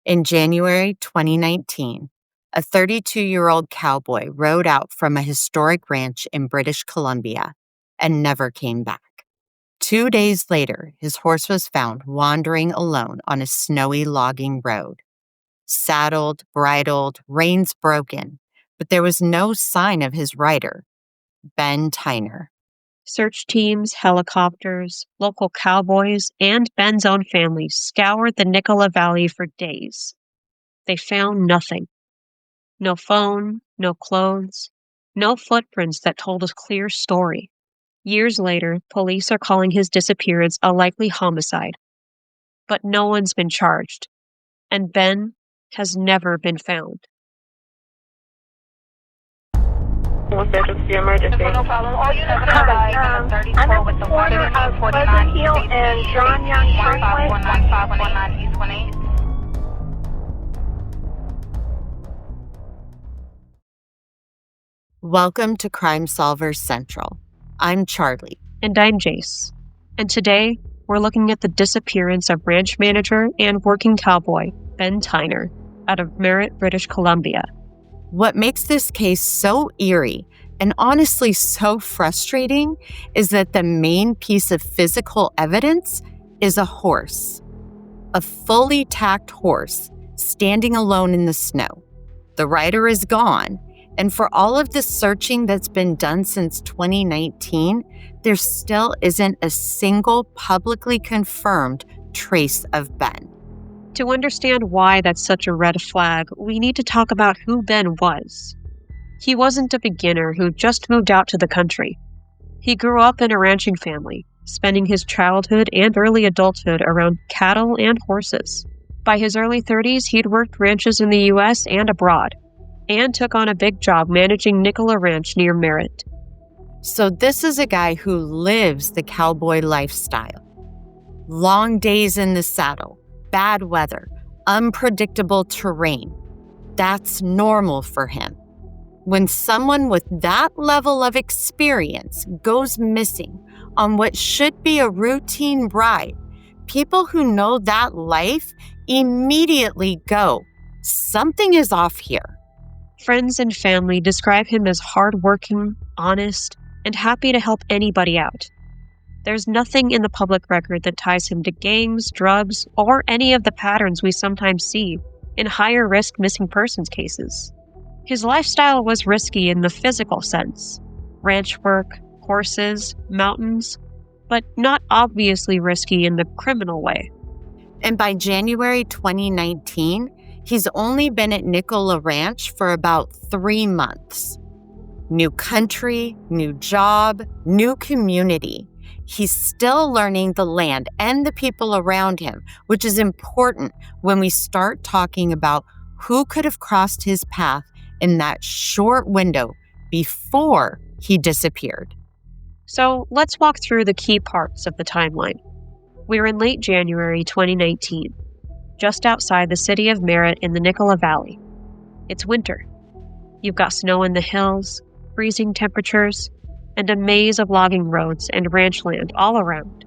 In January 2019, a 32-year-old cowboy rode out from a historic ranch in British Columbia and never came back. 2 days later, his horse was found wandering alone on a snowy logging road. Saddled, bridled, reins broken, but there was no sign of his rider, Ben Tyner. Search teams, helicopters, local cowboys, and Ben's own family scoured the Nicola Valley for days. They found nothing. No phone, no clothes, no footprints that told a clear story. Years later, police are calling his disappearance a likely homicide. But no one's been charged, and Ben has never been found. What's the emergency? No problem. All units standby. I'm at the corner of Pleasant Hill and John Young Freeway. 1519 East 18. Welcome to Crime Solvers Central. I'm Charlie. And I'm Jace. And today, we're looking at the disappearance of ranch manager and working cowboy Ben Tyner out of Merritt, British Columbia. What makes this case so eerie and honestly so frustrating is that the main piece of physical evidence is a horse. A fully tacked horse standing alone in the snow. The rider is gone, and for all of the searching that's been done since 2019, there still isn't a single publicly confirmed trace of Ben. To understand why that's such a red flag, we need to talk about who Ben was. He wasn't a beginner who just moved out to the country. He grew up in a ranching family, spending his childhood and early adulthood around cattle and horses. By his early 30s, he'd worked ranches in the U.S. and abroad, and took on a big job managing Nicola Ranch near Merritt. So this is a guy who lives the cowboy lifestyle. Long days in the saddle, bad weather, unpredictable terrain. That's normal for him. When someone with that level of experience goes missing on what should be a routine ride, people who know that life immediately go, something is off here. Friends and family describe him as hardworking, honest, and happy to help anybody out. There's nothing in the public record that ties him to gangs, drugs, or any of the patterns we sometimes see in higher-risk missing persons cases. His lifestyle was risky in the physical sense. Ranch work, horses, mountains, but not obviously risky in the criminal way. And by January 2019, he's only been at Nicola Ranch for about 3 months. New country, new job, new community. He's still learning the land and the people around him, which is important when we start talking about who could have crossed his path in that short window before he disappeared. So let's walk through the key parts of the timeline. We're in late January 2019, just outside the city of Merritt in the Nicola Valley. It's winter. You've got snow in the hills, freezing temperatures, and a maze of logging roads and ranch land all around.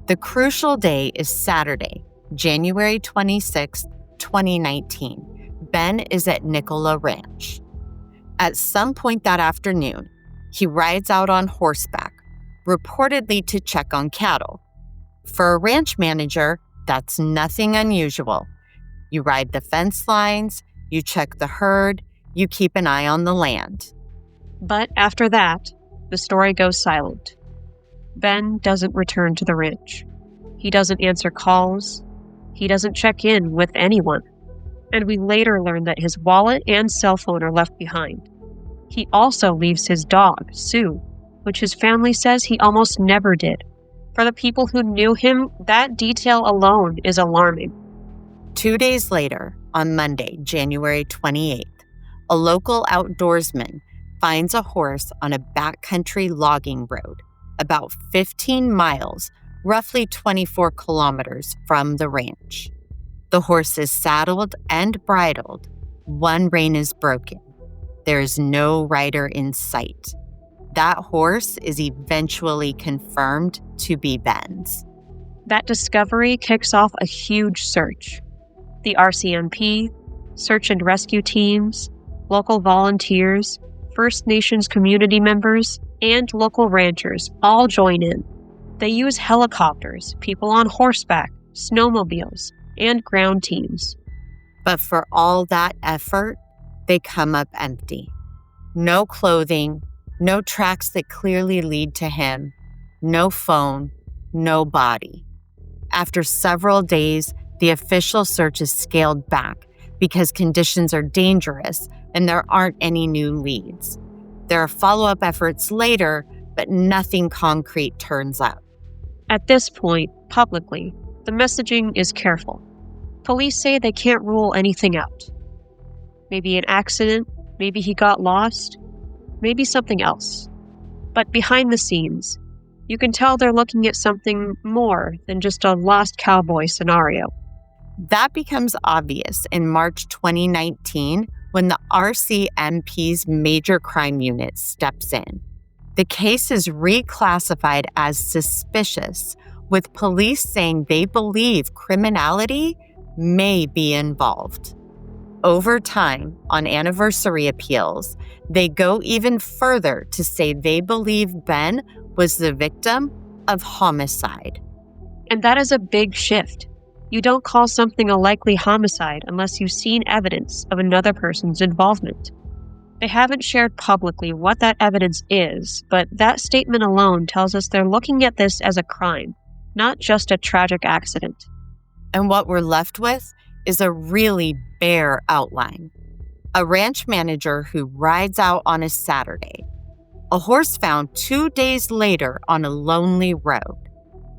The crucial day is Saturday, January 26, 2019. Ben is at Nicola Ranch. At some point that afternoon, he rides out on horseback, reportedly to check on cattle. For a ranch manager, that's nothing unusual. You ride the fence lines, you check the herd, you keep an eye on the land. But after that, the story goes silent. Ben doesn't return to the ranch. He doesn't answer calls. He doesn't check in with anyone. And we later learn that his wallet and cell phone are left behind. He also leaves his dog, Sioux, which his family says he almost never did. For the people who knew him, that detail alone is alarming. 2 days later, on Monday, January 28th, a local outdoorsman finds a horse on a backcountry logging road, about 15 miles, roughly 24 kilometers from the ranch. The horse is saddled and bridled. One rein is broken. There is no rider in sight. That horse is eventually confirmed to be Ben's. That discovery kicks off a huge search. The RCMP, search and rescue teams, local volunteers, First Nations community members, and local ranchers all join in. They use helicopters, people on horseback, snowmobiles, and ground teams. But for all that effort, they come up empty. No clothing, no tracks that clearly lead to him, no phone, no body. After several days, the official search is scaled back because conditions are dangerous and there aren't any new leads. There are follow-up efforts later, but nothing concrete turns up. At this point, publicly, the messaging is careful. Police say they can't rule anything out. Maybe an accident, maybe he got lost, maybe something else. But behind the scenes, you can tell they're looking at something more than just a lost cowboy scenario. That becomes obvious in March 2019 when the RCMP's major crime unit steps in. The case is reclassified as suspicious, with police saying they believe criminality may be involved. Over time, on anniversary appeals, they go even further to say they believe Ben was the victim of homicide. And that is a big shift. You don't call something a likely homicide unless you've seen evidence of another person's involvement. They haven't shared publicly what that evidence is, but that statement alone tells us they're looking at this as a crime, not just a tragic accident. And what we're left with is a really bare outline. A ranch manager who rides out on a Saturday. A horse found 2 days later on a lonely road.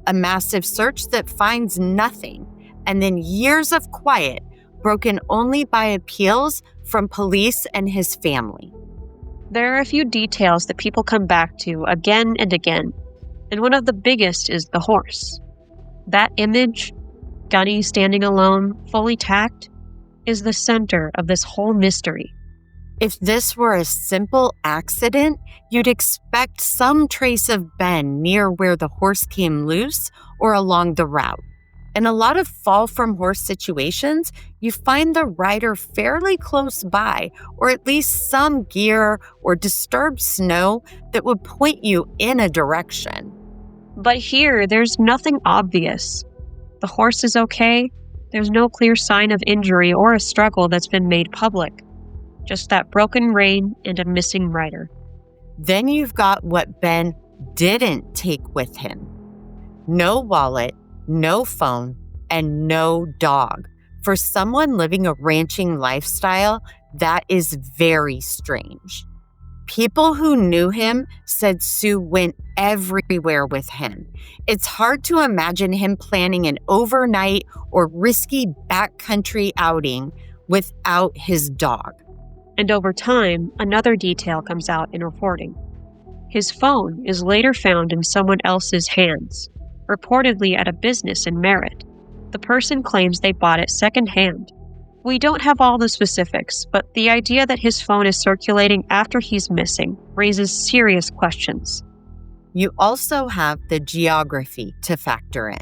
A massive search that finds nothing. And then years of quiet, broken only by appeals from police and his family. There are a few details that people come back to again and again, and one of the biggest is the horse. That image, Gunny standing alone, fully tacked, is the center of this whole mystery. If this were a simple accident, you'd expect some trace of Ben near where the horse came loose or along the route. In a lot of fall from horse situations, you find the rider fairly close by, or at least some gear or disturbed snow that would point you in a direction. But here, there's nothing obvious. The horse is okay. There's no clear sign of injury or a struggle that's been made public. Just that broken rein and a missing rider. Then you've got what Ben didn't take with him. No wallet, no phone, and no dog. For someone living a ranching lifestyle, that is very strange. People who knew him said Sioux went everywhere with him. It's hard to imagine him planning an overnight or risky backcountry outing without his dog. And over time, another detail comes out in reporting. His phone is later found in someone else's hands, reportedly at a business in Merritt. The person claims they bought it secondhand. We don't have all the specifics, but the idea that his phone is circulating after he's missing raises serious questions. You also have the geography to factor in.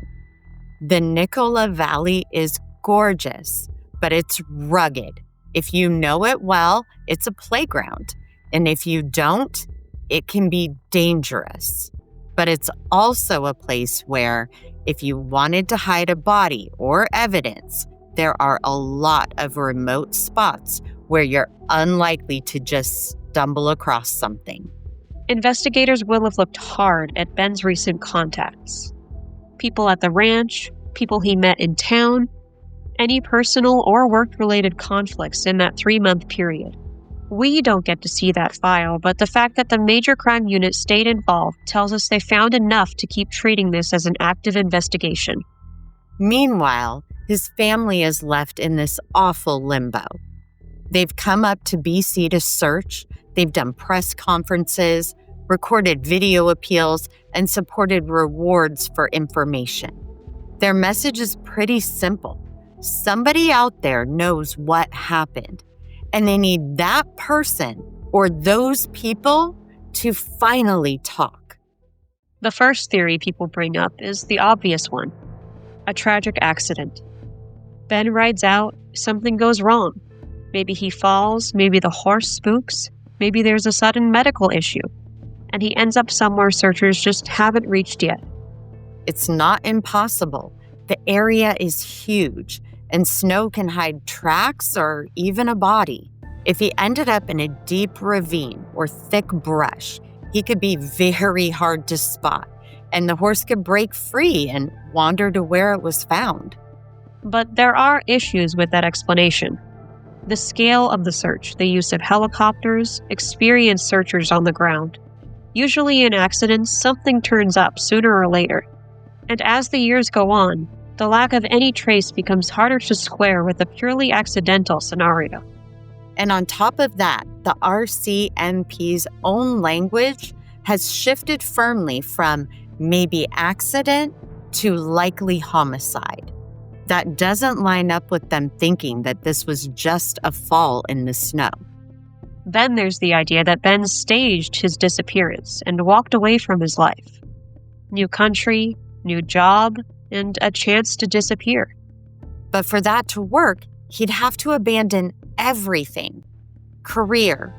The Nicola Valley is gorgeous, but it's rugged. If you know it well, it's a playground. And if you don't, it can be dangerous. But it's also a place where, if you wanted to hide a body or evidence, there are a lot of remote spots where you're unlikely to just stumble across something. Investigators will have looked hard at Ben's recent contacts. People at the ranch, people he met in town, any personal or work-related conflicts in that 3-month period. We don't get to see that file, but the fact that the major crime unit stayed involved tells us they found enough to keep treating this as an active investigation. Meanwhile, his family is left in this awful limbo. They've come up to BC to search, they've done press conferences, recorded video appeals, and supported rewards for information. Their message is pretty simple. Somebody out there knows what happened, and they need that person or those people to finally talk. The first theory people bring up is the obvious one: a tragic accident. Ben rides out, something goes wrong. Maybe he falls, maybe the horse spooks, maybe there's a sudden medical issue, and he ends up somewhere searchers just haven't reached yet. It's not impossible. The area is huge, and snow can hide tracks or even a body. If he ended up in a deep ravine or thick brush, he could be very hard to spot, and the horse could break free and wander to where it was found. But there are issues with that explanation. The scale of the search, the use of helicopters, experienced searchers on the ground. Usually in accidents, something turns up sooner or later. And as the years go on, the lack of any trace becomes harder to square with a purely accidental scenario. And on top of that, the RCMP's own language has shifted firmly from maybe accident to likely homicide. That doesn't line up with them thinking that this was just a fall in the snow. Then there's the idea that Ben staged his disappearance and walked away from his life. New country, new job, and a chance to disappear. But for that to work, he'd have to abandon everything: career,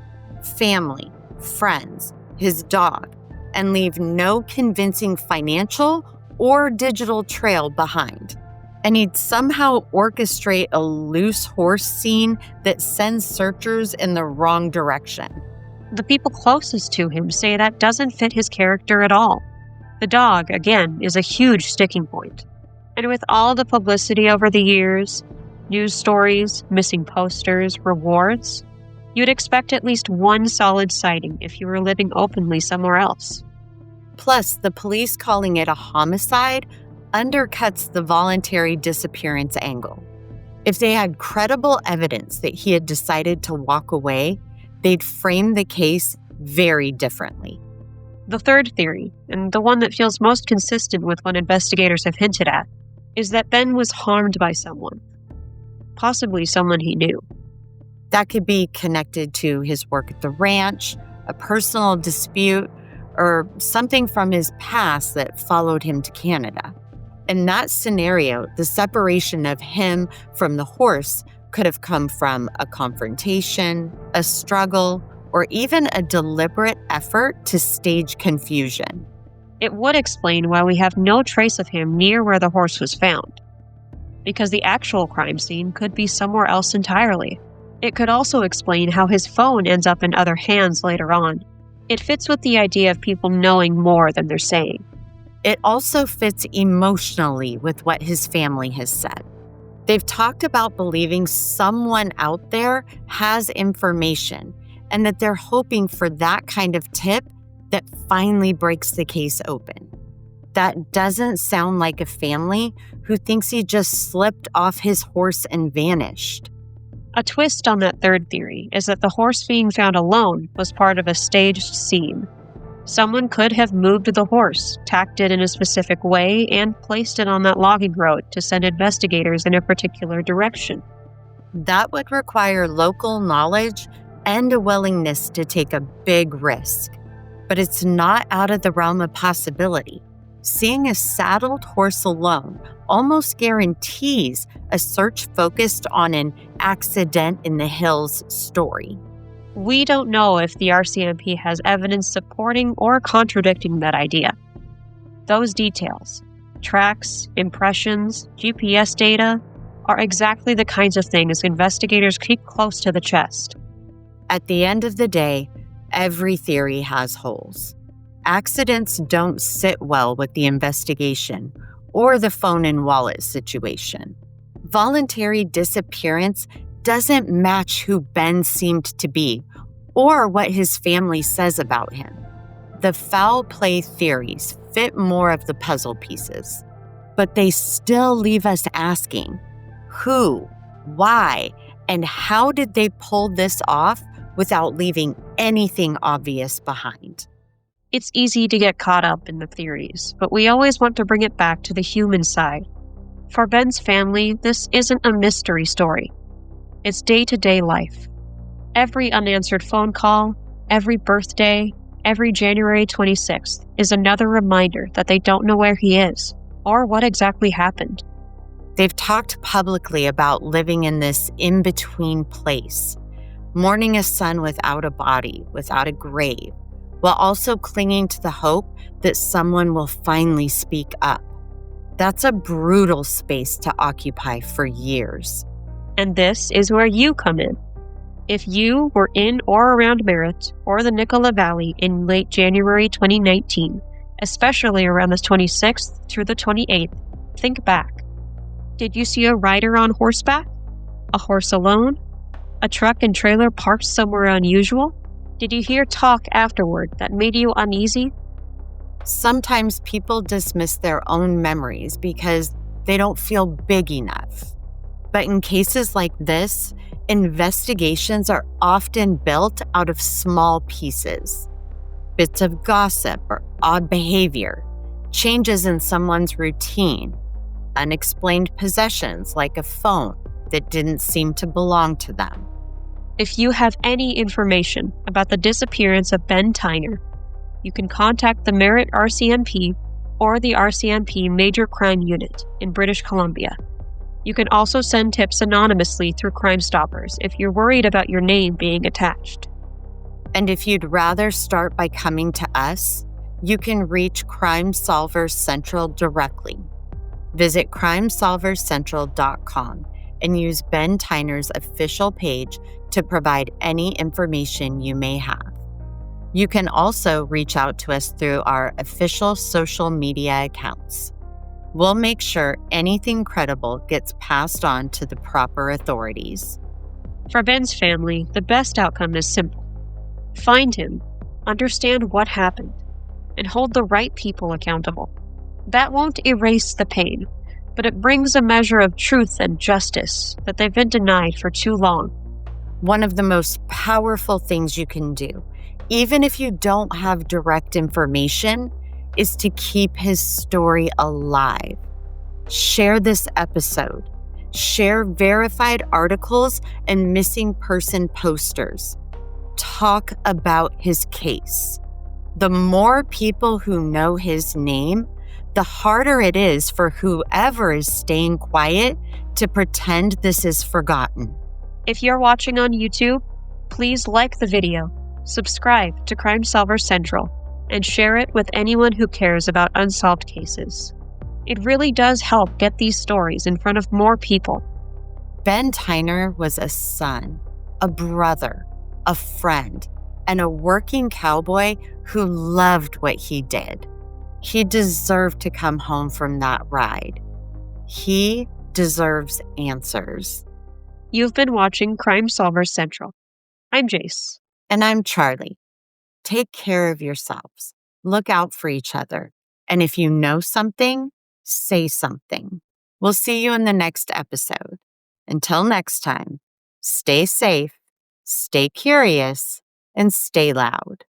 family, friends, his dog, and leave no convincing financial or digital trail behind. And he'd somehow orchestrate a loose horse scene that sends searchers in the wrong direction. The people closest to him say that doesn't fit his character at all. The dog, again, is a huge sticking point. And with all the publicity over the years, news stories, missing posters, rewards, you'd expect at least one solid sighting if you were living openly somewhere else. Plus, the police calling it a homicide undercuts the voluntary disappearance angle. If they had credible evidence that he had decided to walk away, they'd frame the case very differently. The third theory, and the one that feels most consistent with what investigators have hinted at, is that Ben was harmed by someone, possibly someone he knew. That could be connected to his work at the ranch, a personal dispute, or something from his past that followed him to Canada. In that scenario, the separation of him from the horse could have come from a confrontation, a struggle, or even a deliberate effort to stage confusion. It would explain why we have no trace of him near where the horse was found, because the actual crime scene could be somewhere else entirely. It could also explain how his phone ends up in other hands later on. It fits with the idea of people knowing more than they're saying. It also fits emotionally with what his family has said. They've talked about believing someone out there has information and that they're hoping for that kind of tip that finally breaks the case open. That doesn't sound like a family who thinks he just slipped off his horse and vanished. A twist on that third theory is that the horse being found alone was part of a staged scene. Someone could have moved the horse, tacked it in a specific way, and placed it on that logging road to send investigators in a particular direction. That would require local knowledge and a willingness to take a big risk. But it's not out of the realm of possibility. Seeing a saddled horse alone almost guarantees a search focused on an accident in the hills story. We don't know if the RCMP has evidence supporting or contradicting that idea. Those details, tracks, impressions, GPS data, are exactly the kinds of things investigators keep close to the chest. At the end of the day, every theory has holes. Accidents don't sit well with the investigation or the phone and wallet situation. Voluntary disappearance doesn't match who Ben seemed to be or what his family says about him. The foul play theories fit more of the puzzle pieces, but they still leave us asking, who, why, and how did they pull this off without leaving anything obvious behind? It's easy to get caught up in the theories, but we always want to bring it back to the human side. For Ben's family, this isn't a mystery story. It's day-to-day life. Every unanswered phone call, every birthday, every January 26th is another reminder that they don't know where he is or what exactly happened. They've talked publicly about living in this in-between place, mourning a son without a body, without a grave, while also clinging to the hope that someone will finally speak up. That's a brutal space to occupy for years. And this is where you come in. If you were in or around Merritt or the Nicola Valley in late January 2019, especially around the 26th through the 28th, think back. Did you see a rider on horseback? A horse alone? A truck and trailer parked somewhere unusual? Did you hear talk afterward that made you uneasy? Sometimes people dismiss their own memories because they don't feel big enough. But in cases like this, investigations are often built out of small pieces. Bits of gossip or odd behavior, changes in someone's routine, unexplained possessions like a phone that didn't seem to belong to them. If you have any information about the disappearance of Ben Tyner, you can contact the Merritt RCMP or the RCMP Major Crime Unit in British Columbia. You can also send tips anonymously through Crime Stoppers if you're worried about your name being attached. And if you'd rather start by coming to us, you can reach Crime Solvers Central directly. Visit crimesolverscentral.com and use Ben Tyner's official page to provide any information you may have. You can also reach out to us through our official social media accounts. We'll make sure anything credible gets passed on to the proper authorities. For Ben's family, the best outcome is simple. Find him, understand what happened, and hold the right people accountable. That won't erase the pain, but it brings a measure of truth and justice that they've been denied for too long. One of the most powerful things you can do, even if you don't have direct information, is to keep his story alive. Share this episode. Share verified articles and missing person posters. Talk about his case. The more people who know his name, the harder it is for whoever is staying quiet to pretend this is forgotten. If you're watching on YouTube, please like the video, subscribe to Crime Solver Central, and share it with anyone who cares about unsolved cases. It really does help get these stories in front of more people. Ben Tyner was a son, a brother, a friend, and a working cowboy who loved what he did. He deserved to come home from that ride. He deserves answers. You've been watching Crime Solver Central. I'm Jace. And I'm Charlie. Take care of yourselves. Look out for each other. And if you know something, say something. We'll see you in the next episode. Until next time, stay safe, stay curious, and stay loud.